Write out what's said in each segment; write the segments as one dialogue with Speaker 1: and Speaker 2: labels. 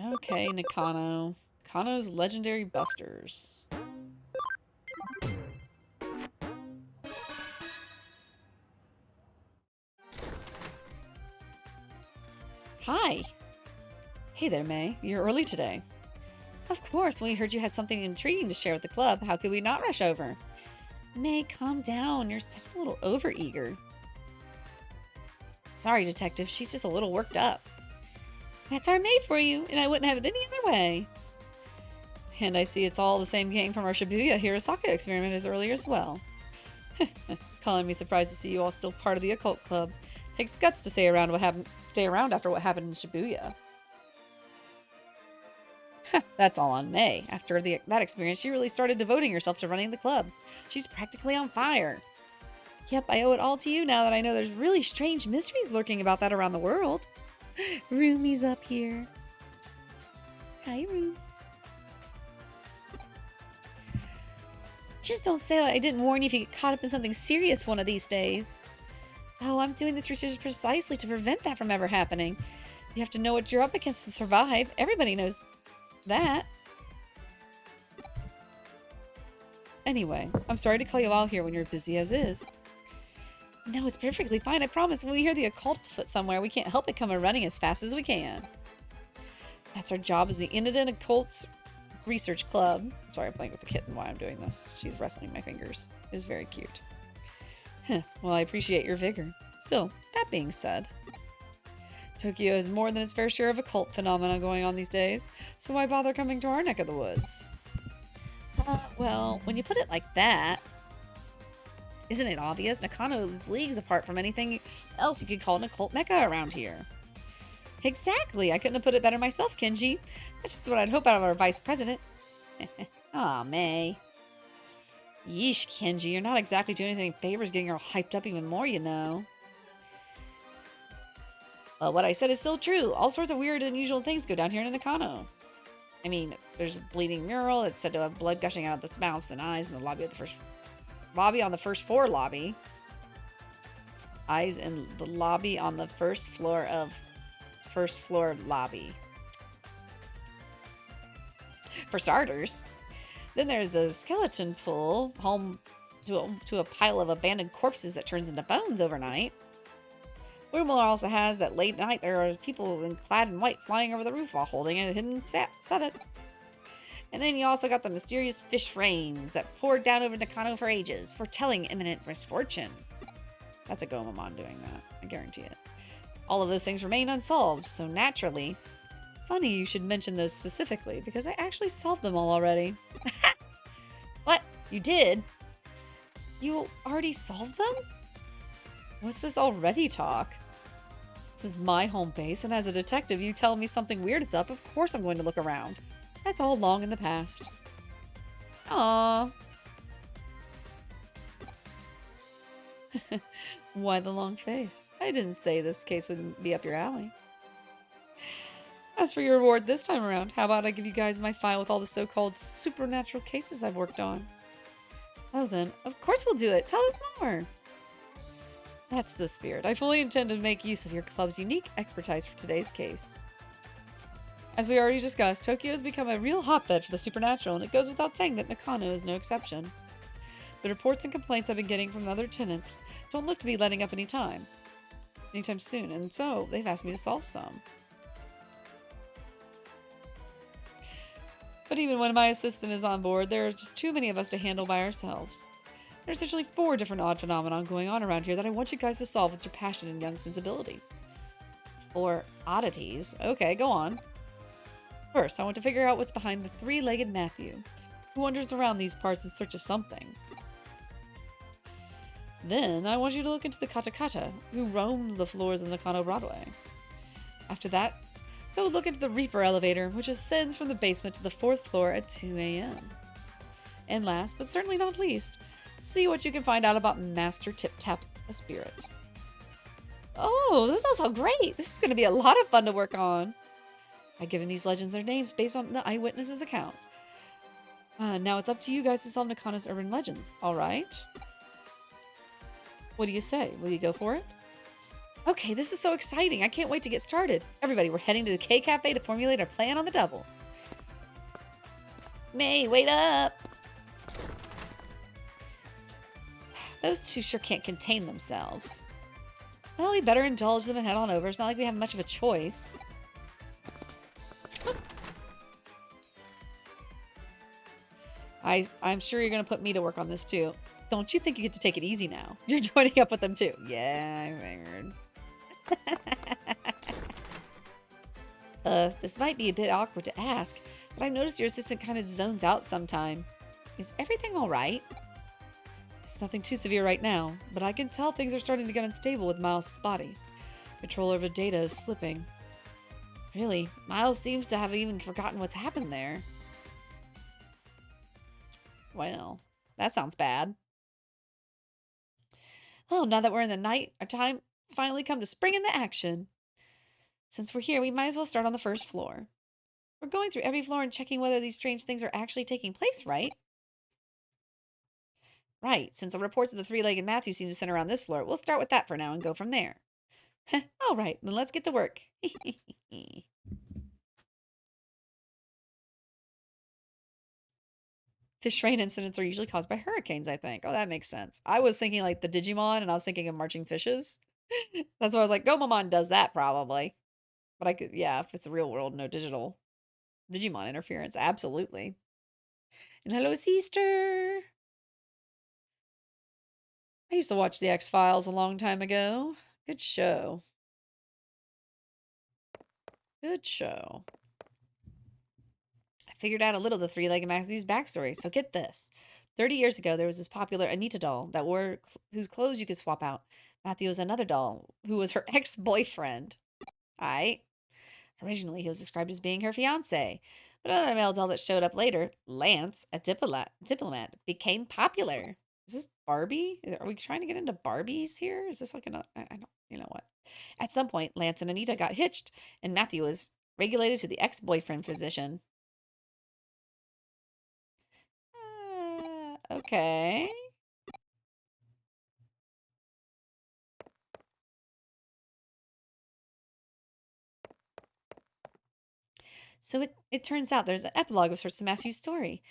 Speaker 1: Okay, Nakano. Nakano's Legendary Busters. Hi. Hey there, May. You're early today. Of course, when we heard you had something intriguing to share with the club, how could we not rush over? May, calm down. You're sounding a little overeager. Sorry, Detective. She's just a little worked up. That's our May for you, and I wouldn't have it any other way. And I see it's all the same gang from our Shibuya Hirosaka experiment as earlier as well. Calling me surprised to see you all still part of the occult club. Takes guts to stay around after what happened in Shibuya. That's all on May. After that experience, she really started devoting herself to running the club. She's practically on fire. Yep, I owe it all to you now that I know there's really strange mysteries lurking about that around the world. Roomy's up here. Hi, Room. Just don't say I didn't warn you if you get caught up in something serious one of these days. Oh, I'm doing this research precisely to prevent that from ever happening. You have to know what you're up against to survive. Everybody knows that. Anyway, I'm sorry to call you out here when you're busy as is. No, it's perfectly fine, I promise. When we hear the occult's afoot somewhere, we can't help it come running as fast as we can. That's our job as the Indian Occult Research Club. Sorry, I'm playing with the kitten while I'm doing this. She's wrestling my fingers. It is very cute. Well, I appreciate your vigor. Still, that being said, Tokyo has more than its fair share of occult phenomena going on these days, so why bother coming to our neck of the woods? Well, when you put it like that, isn't it obvious? Nakano is leagues apart from anything else you could call an occult mecca around here. Exactly. I couldn't have put it better myself, Kenji. That's just what I'd hope out of our vice president. Aw, May. Yeesh, Kenji. You're not exactly doing us any favors getting her hyped up even more, you know. Well, what I said is still true. All sorts of weird and unusual things go down here in Nakano. I mean, there's a bleeding mural. It's said to have blood gushing out of the mouths and eyes in the lobby of the first... Lobby on the first floor lobby. Eyes in the lobby on the first floor lobby. For starters. Then there's a skeleton pool home to a pile of abandoned corpses that turns into bones overnight. Rumor also has that late night there are people clad in white flying over the roof while holding a hidden summit. And then you also got the mysterious fish rains that poured down over Nakano for ages, foretelling imminent misfortune. That's a Gomamon doing that, I guarantee it. All of those things remain unsolved, so naturally... Funny you should mention those specifically, because I actually solved them all already. What? You did? You already solved them? What's this already talk? This is my home base, and as a detective, you tell me something weird is up, of course I'm going to look around. That's all long in the past. Aww. Why the long face? I didn't say this case wouldn't be up your alley. As for your reward this time around, how about I give you guys my file with all the so-called supernatural cases I've worked on? Oh then, of course we'll do it. Tell us more. That's the spirit. I fully intend to make use of your club's unique expertise for today's case. As we already discussed, Tokyo has become a real hotbed for the supernatural, and it goes without saying that Nakano is no exception. The reports and complaints I've been getting from other tenants don't look to be letting up anytime soon, and so they've asked me to solve some. But even when my assistant is on board, there are just too many of us to handle by ourselves. There's essentially 4 different odd phenomena going on around here that I want you guys to solve with your passion and young sensibility. 4 oddities? Okay, go on. First, I want to figure out what's behind the 3-legged Matthew, who wanders around these parts in search of something. Then, I want you to look into the Katakata, who roams the floors of Nakano Broadway. After that, go look into the Reaper elevator, which ascends from the basement to the 4th floor at 2 a.m. And last, but certainly not least, see what you can find out about Master Tip Tap, a spirit. Oh, those all sound great! This is going to be a lot of fun to work on. I've given these legends their names based on the eyewitness's account. Now it's up to you guys to solve Nakano's urban legends, alright? What do you say? Will you go for it? Okay, this is so exciting. I can't wait to get started. Everybody, we're heading to the K Cafe to formulate our plan on the double. May, wait up! Those two sure can't contain themselves. Well, we better indulge them and head on over. It's not like we have much of a choice. I'm sure you're going to put me to work on this too. Don't you think you get to take it easy now? You're joining up with them too. Yeah, I figured. This might be a bit awkward to ask, but I've noticed your assistant kind of zones out sometime. Is everything all right? It's nothing too severe right now, but I can tell things are starting to get unstable with Miles' body. Control over data is slipping. Really, Miles seems to have even forgotten what's happened there. Well, that sounds bad. Oh, now that we're in the night, our time has finally come to spring into action. Since we're here, we might as well start on the first floor. We're going through every floor and checking whether these strange things are actually taking place, right? Right, since the reports of the three-legged Matthew seem to center around this floor, we'll start with that for now and go from there. All right, then let's get to work. Fish rain incidents are usually caused by hurricanes, I think. Oh, that makes sense. I was thinking like the Digimon, and I was thinking of marching fishes. That's why I was like, Gomamon does that probably. But I could, yeah, if it's the real world, no digital Digimon interference, absolutely. And hello, sister. I used to watch the X-Files a long time ago. Good show. Good show. I figured out a little of the three-legged Matthew's backstory, so get this. 30 years ago, there was this popular Anita doll that whose clothes you could swap out. Matthew was another doll who was her ex-boyfriend. I Originally, he was described as being her fiance, but another male doll that showed up later, Lance, a diplomat, became popular. Is this Barbie? Are we trying to get into Barbies here? Is this like another? I don't. You know what? At some point, Lance and Anita got hitched, and Matthew was regulated to the ex-boyfriend position. Okay. So it turns out there's an epilogue of sorts to Matthew's story.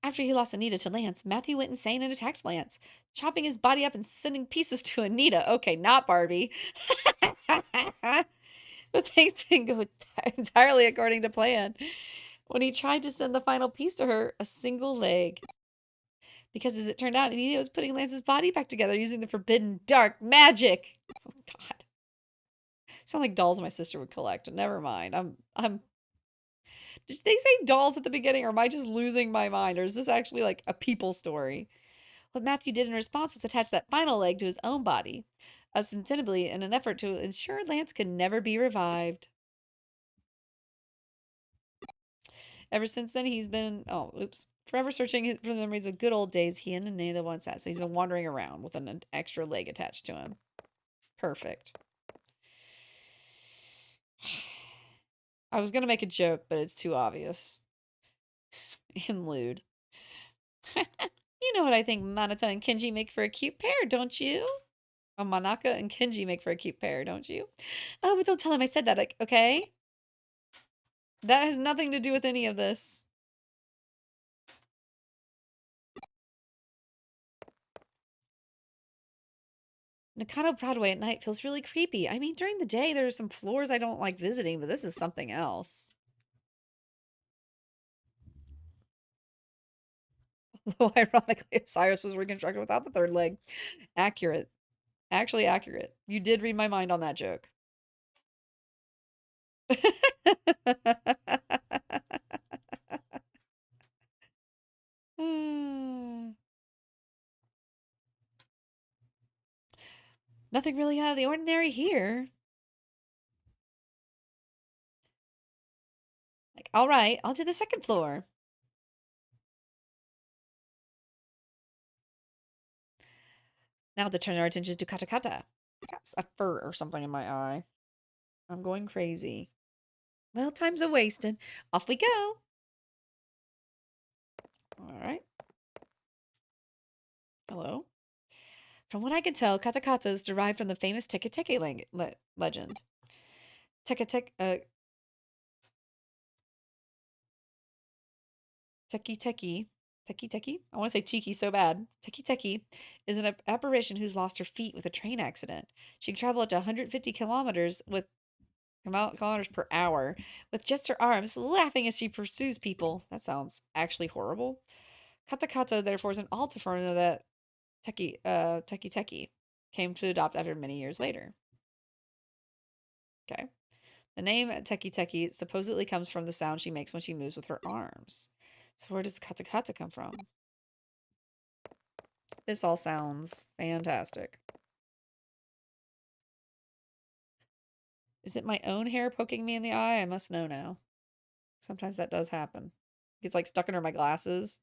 Speaker 1: After he lost Anita to Lance, Matthew went insane and attacked Lance, chopping his body up and sending pieces to Anita. Okay, not Barbie. But things didn't go entirely according to plan. When he tried to send the final piece to her, a single leg. Because as it turned out, Anita was putting Lance's body back together using the forbidden dark magic. Oh God. Sound like dolls my sister would collect. Never mind. I'm Did they say dolls at the beginning, or am I just losing my mind? Or is this actually like a people story? What Matthew did in response was attach that final leg to his own body, ostensibly in an effort to ensure Lance could never be revived. Ever since then, he's been, oh, oops, forever searching for the memories of good old days he and Anita once had. So he's been wandering around with an extra leg attached to him. Perfect. I was going to make a joke, but it's too obvious and lewd. You know what I think Manata and Kenji make for a cute pair, don't you? Oh, Manaka and Kenji make for a cute pair, don't you? Oh, but don't tell him I said that, like, okay? That has nothing to do with any of this. Nakano Broadway at night feels really creepy. I mean, during the day, there are some floors I don't like visiting, but this is something else. Although, ironically, Cyrus was reconstructed without the third leg. Accurate. Actually accurate. You did read my mind on that joke. Nothing really out of the ordinary here. Like, all right, on to the second floor. Now to turn our attention to Katakata. Got a fur or something in my eye. I'm going crazy. Well, time's a wasting. Off we go. All right. Hello. From what I can tell, katakata is derived from the famous Teke Teke legend. Teke Teke, Teki Teki, Teki Teki? I want to say Tiki so bad. Teki Teki is an apparition who's lost her feet with a train accident. She can travel up to 150 kilometers per hour with just her arms, laughing as she pursues people. That sounds actually horrible. Katakata, therefore, is an alter form of that Teki Teki came to adopt after many years later. Okay. The name Teki Teki supposedly comes from the sound she makes when she moves with her arms. So where does katakata come from? This all sounds fantastic. Is it my own hair poking me in the eye? I must know now. Sometimes that does happen. It's like stuck under my glasses.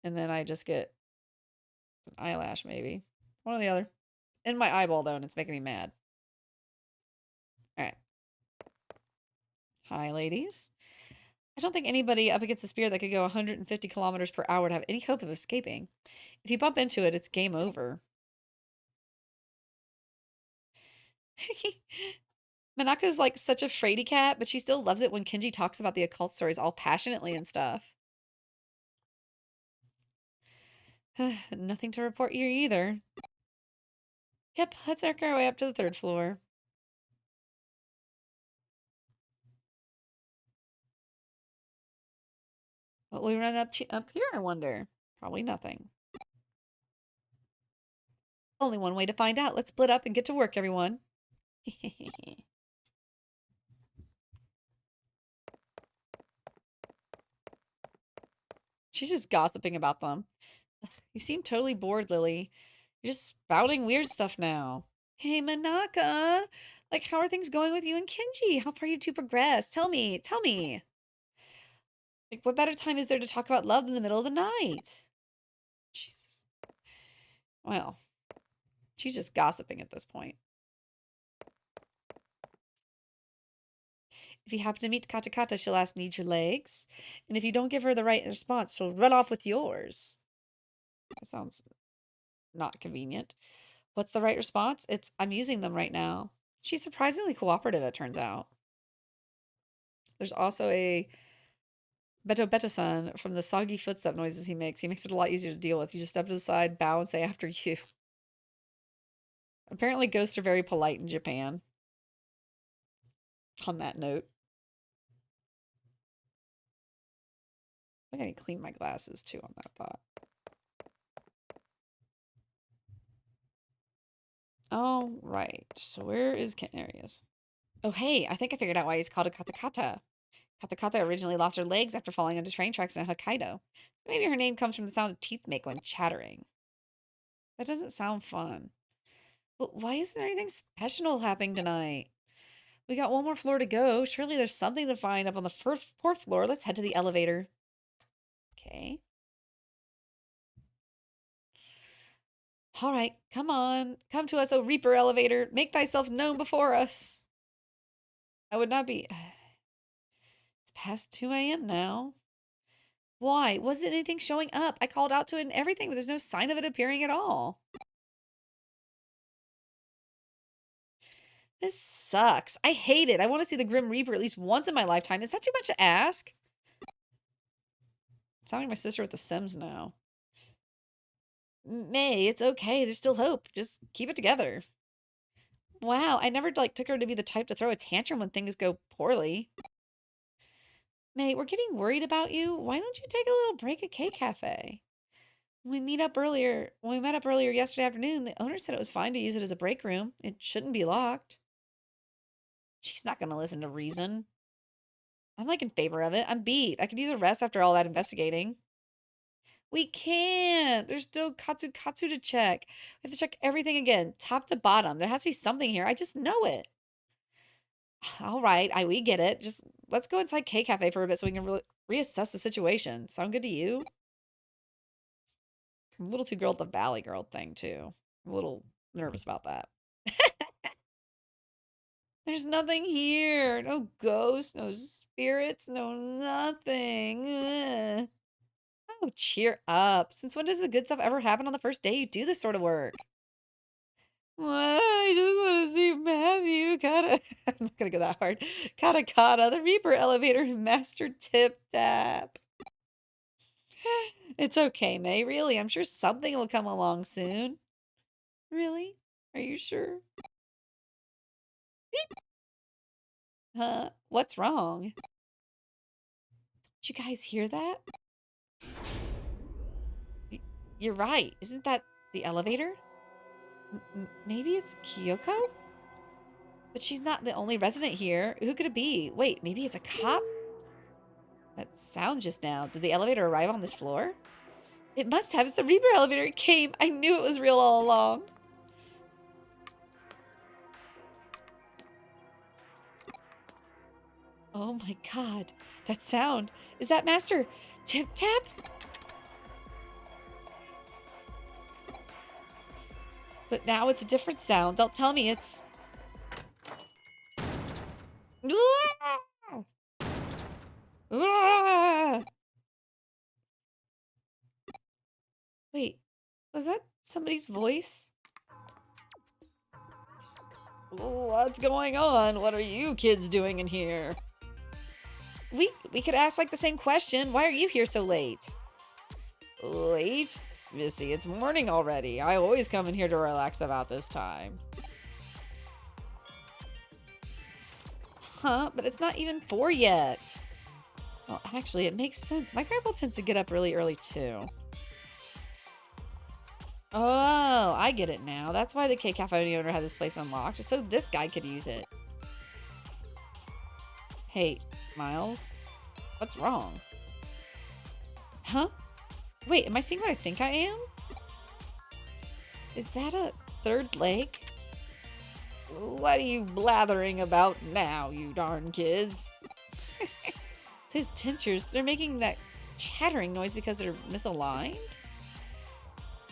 Speaker 1: And then I just get an eyelash, maybe. One or the other. In my eyeball, though, and it's making me mad. All right. Hi, ladies. I don't think anybody up against a spear that could go 150 kilometers per hour would have any hope of escaping. If you bump into it, it's game over. Manaka's like such a fraidy cat, but she still loves it when Kenji talks about the occult stories all passionately and stuff. Nothing to report here either. Yep, let's work our way up to the third floor. What will we run up here, I wonder? Probably nothing. Only one way to find out. Let's split up and get to work, everyone. She's just gossiping about them. You seem totally bored, Lily. You're just spouting weird stuff now. Hey, Manaka! Like, how are things going with you and Kenji? How far you two progressed? Tell me, tell me. Like, what better time is there to talk about love in the middle of the night? Jesus. Well, she's just gossiping at this point. If you happen to meet Katakata, she'll ask, need your legs? And if you don't give her the right response, she'll run off with yours. That sounds not convenient. What's the right response? It's, I'm using them right now. She's surprisingly cooperative, it turns out. There's also a Beto from the soggy footstep noises he makes. He makes it a lot easier to deal with. You just step to the side, bow, and say after you. Apparently, ghosts are very polite in Japan. On that note. I think I need to clean my glasses too on that thought. All right. So where is Ken? There he is. Oh, hey, I think I figured out why he's called a katakata. Katakata originally lost her legs after falling onto train tracks in Hokkaido. Maybe her name comes from the sound of teeth make when chattering. That doesn't sound fun. But why isn't there anything special happening tonight? We got one more floor to go. Surely there's something to find up on the fourth floor. Let's head to the elevator. Okay. All right, come on. Come to us, O Reaper elevator. Make thyself known before us. I would not be... It's past 2 a.m. now. Why? Wasn't anything showing up? I called out to it and everything, but there's no sign of it appearing at all. This sucks. I hate it. I want to see the Grim Reaper at least once in my lifetime. Is that too much to ask? Sounding like my sister with The Sims now. May, it's okay. There's still hope. Just keep it together. Wow, I never took her to be the type to throw a tantrum when things go poorly. May, we're getting worried about you. Why don't you take a little break at K Cafe? When we met up earlier yesterday afternoon, the owner said it was fine to use it as a break room. It shouldn't be locked. She's not going to listen to reason. I'm in favor of it. I'm beat. I could use a rest after all that investigating. We can't. There's still Katsu to check. We have to check everything again, top to bottom. There has to be something here. I just know it. All right, we get it. Just let's go inside K Cafe for a bit so we can reassess the situation. Sound good to you? I'm a little too girl at the Valley Girl thing too. I'm a little nervous about that. There's nothing here. No ghosts, no spirits, no nothing. Ugh. Oh, cheer up. Since when does the good stuff ever happen on the first day you do this sort of work? Well, I just want to see Matthew kinda I'm not gonna go that hard. Katakata, the Reaper elevator master tip tap. It's okay, May. Really, I'm sure something will come along soon. Really? Are you sure? Huh? What's wrong? Did you guys hear that? Y- You're right. Isn't that the elevator? Maybe it's Kyoko? But she's not the only resident here. Who could it be? Wait, maybe it's a cop? That sound just now. Did the elevator arrive on this floor? It must have. It's the Reaper elevator. It came. I knew it was real all along. Oh my god. That sound. Is that Master Tip Tap? But now it's a different sound. Don't tell me it's... Ah! Ah! Wait, was that somebody's voice? What's going on? What are you kids doing in here? We could ask like the same question. Why are you here so late? Late? Missy, it's morning already. I always come in here to relax about this time. Huh? But it's not even 4 yet. Well, actually, it makes sense. My grandpa tends to get up really early too. Oh, I get it now. That's why the K Cafe owner had this place unlocked, so this guy could use it. Hey, Miles, what's wrong? Huh? Wait, am I seeing what I think I am? Is that a third leg? What are you blathering about now, you darn kids? Those tinctures, they're making that chattering noise because they're misaligned?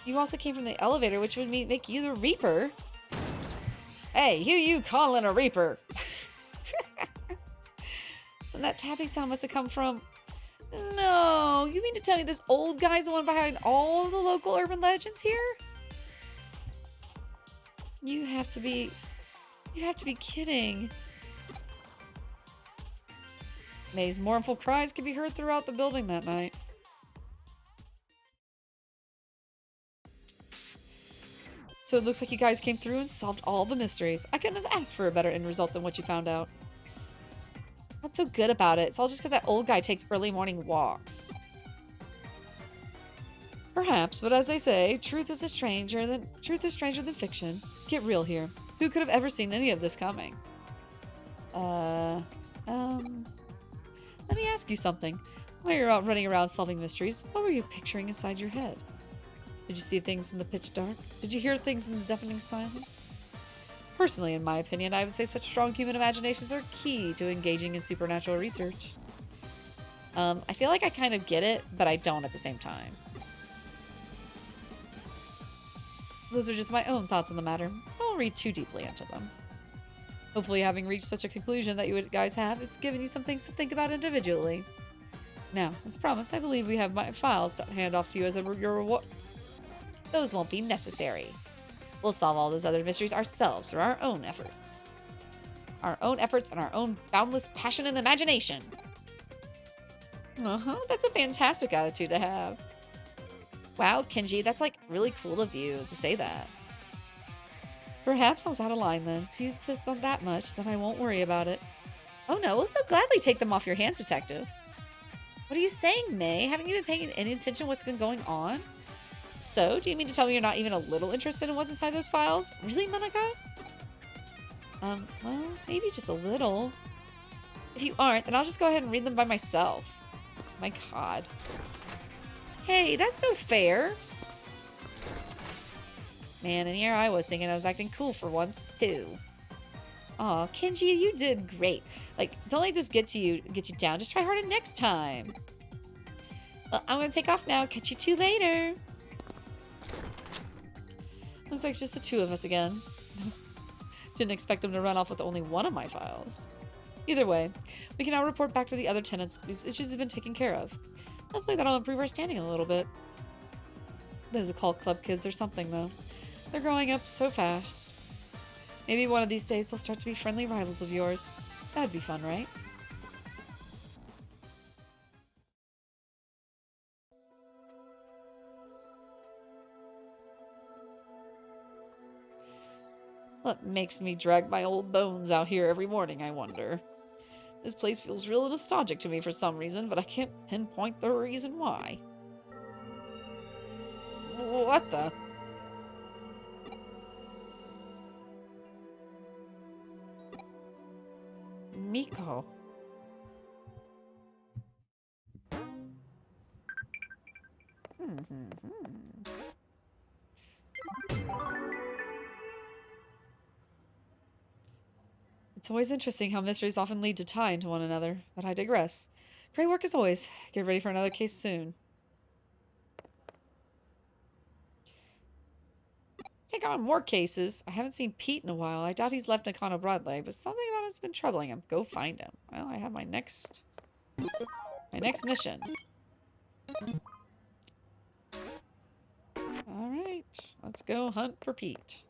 Speaker 1: You also came from the elevator, which would make you the Reaper. Hey, who you calling a Reaper? And that tapping sound must have come from... No, you mean to tell me this old guy's the one behind all the local urban legends here? You have to be kidding. May's mournful cries could be heard throughout the building that night. So it looks like you guys came through and solved all the mysteries. I couldn't have asked for a better end result than what you found out. What's so good about it? It's all just because that old guy takes early morning walks. Perhaps, but as they say, truth is stranger than fiction. Get real here. Who could have ever seen any of this coming? Let me ask you something. While you're out running around solving mysteries, what were you picturing inside your head? Did you see things in the pitch dark? Did you hear things in the deafening silence? Personally, in my opinion, I would say such strong human imaginations are key to engaging in supernatural research. I feel like I kind of get it, but I don't at the same time. Those are just my own thoughts on the matter. I won't read too deeply into them. Hopefully, having reached such a conclusion that you guys have, it's given you some things to think about individually. Now, as promised, I believe we have my files to hand off to you as your reward. Those won't be necessary. We'll solve all those other mysteries ourselves through our own efforts. Our own efforts and our own boundless passion and imagination. That's a fantastic attitude to have. Wow, Kenji, that's like really cool of you to say that. Perhaps I was out of line then. If you insist on that much, then I won't worry about it. Oh no, we'll so gladly take them off your hands, Detective. What are you saying, May? Haven't you been paying any attention to what's been going on? So, do you mean to tell me you're not even a little interested in what's inside those files? Really, Monica? Well, maybe just a little. If you aren't, then I'll just go ahead and read them by myself. My god. Hey, that's no fair. Man, and here I was thinking I was acting cool for once, too. Aw, Kenji, you did great. Like, don't let this get you down. Just try harder next time. Well, I'm gonna take off now. Catch you two later. Looks like it's just the two of us again. Didn't expect him to run off with only one of my files. Either way, we can now report back to the other tenants that these issues have been taken care of. Hopefully that'll improve our standing a little bit. Those occult club kids are something, though. They're growing up so fast. Maybe one of these days they'll start to be friendly rivals of yours. That'd be fun, right? What makes me drag my old bones out here every morning, I wonder? This place feels real nostalgic to me for some reason, but I can't pinpoint the reason why. What the? Miko. It's always interesting how mysteries often lead to tie into one another, but I digress. Great work as always. Get ready for another case soon. Take on more cases. I haven't seen Pete in a while. I doubt he's left Nakano Broadway, but something about him's been troubling him. Go find him. Well, I have my next mission. All right, let's go hunt for Pete.